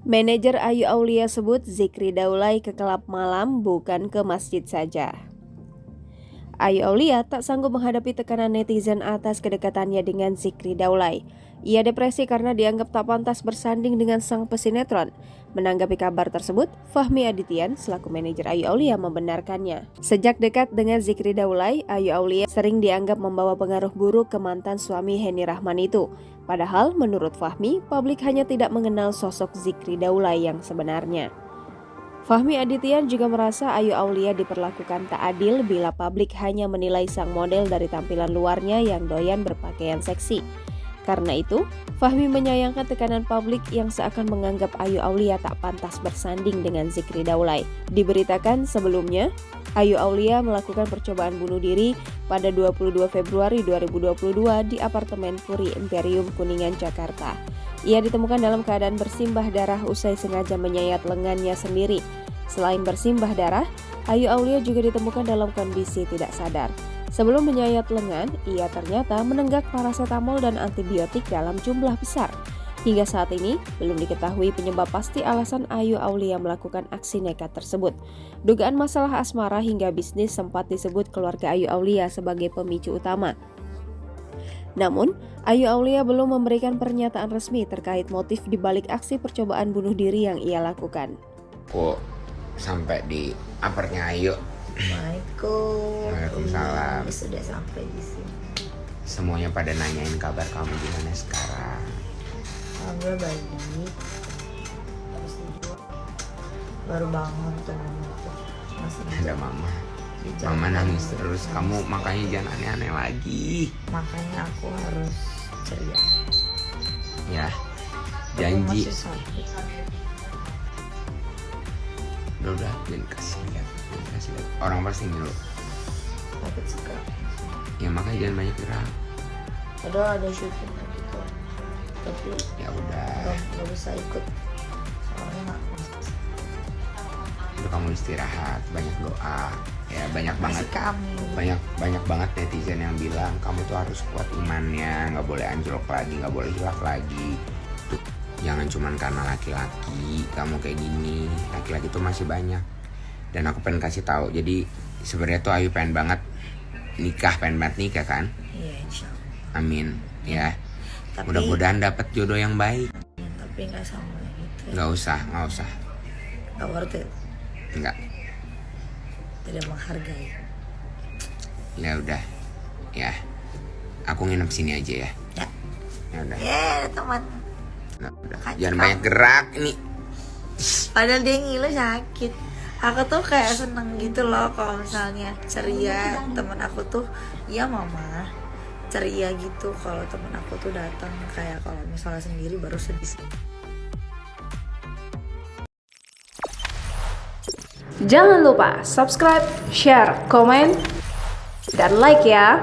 Manajer Ayu Aulia sebut Zikri Daulay ke klub malam bukan ke masjid saja. Ayu Aulia tak sanggup menghadapi tekanan netizen atas kedekatannya dengan Zikri Daulay. Ia depresi karena dianggap tak pantas bersanding dengan sang pesinetron. Menanggapi kabar tersebut, Fahmi Adityan selaku manajer Ayu Aulia membenarkannya. Sejak dekat dengan Zikri Daulay, Ayu Aulia sering dianggap membawa pengaruh buruk ke mantan suami Henny Rahman itu. Padahal menurut Fahmi, publik hanya tidak mengenal sosok Zikri Daulay yang sebenarnya. Fahmi Adityan juga merasa Ayu Aulia diperlakukan tak adil bila publik hanya menilai sang model dari tampilan luarnya yang doyan berpakaian seksi. Karena itu, Fahmi menyayangkan tekanan publik yang seakan menganggap Ayu Aulia tak pantas bersanding dengan Zikri Daulay. Diberitakan sebelumnya, Ayu Aulia melakukan percobaan bunuh diri pada 22 Februari 2022 di apartemen Puri Imperium Kuningan, Jakarta. Ia ditemukan dalam keadaan bersimbah darah usai sengaja menyayat lengannya sendiri. Selain bersimbah darah, Ayu Aulia juga ditemukan dalam kondisi tidak sadar. Sebelum menyayat lengan, ia ternyata menenggak parasetamol dan antibiotik dalam jumlah besar. Hingga saat ini, belum diketahui penyebab pasti alasan Ayu Aulia melakukan aksi nekat tersebut. Dugaan masalah asmara hingga bisnis sempat disebut keluarga Ayu Aulia sebagai pemicu utama. Namun, Ayu Aulia belum memberikan pernyataan resmi terkait motif dibalik aksi percobaan bunuh diri yang ia lakukan. Kok sampai di apartnya Ayu? Waalaikumsalam. Sudah sampai di sini. Semuanya pada nanyain kabar kamu gimana sekarang. Alhamdulillah baik. Terus juga baru bangun tuh masih ada mama. Mama nangis terus. Kamu makanya jangan aneh-aneh lagi. Makanya aku harus ceria. Ya, janji. Udah, jangan kasih lihat. Orang pasti ngilu. Sakit suka. Ya makanya jangan banyak gerak. Padahal ada syuting gitu. Tapi ya udah. Gak bisa ikut. Soalnya nggak. Udah, kamu istirahat, banyak doa. Ya banyak banget. Kami. Banyak banget netizen yang bilang kamu tuh harus kuat imannya, nggak boleh anjlok lagi, nggak boleh hilaf lagi. Tuh, jangan cuman karena laki-laki kamu kayak gini. Laki-laki tuh masih banyak. Dan aku pengen kasih tahu. Jadi sebenarnya tuh Ayu pengen banget nikah kan? Iya, insyaallah. Amin. Ya. Tapi, mudah-mudahan dapat jodoh yang baik. Tapi nggak sama gitu. Nggak usah. Nggak worth it. Nggak. Tidak menghargai. Ya udah. Ya. Aku nginep sini aja ya. Ya udah. Teman. Nah, udah. Jangan banyak gerak ini. Padahal dia ngilu sakit. Aku tuh kayak seneng gitu loh kalau misalnya ceria. Temen aku tuh, iya mama, ceria gitu kalau temen aku tuh datang. Kayak kalau misalnya sendiri baru sedih. Jangan lupa subscribe, share, komen, dan like ya.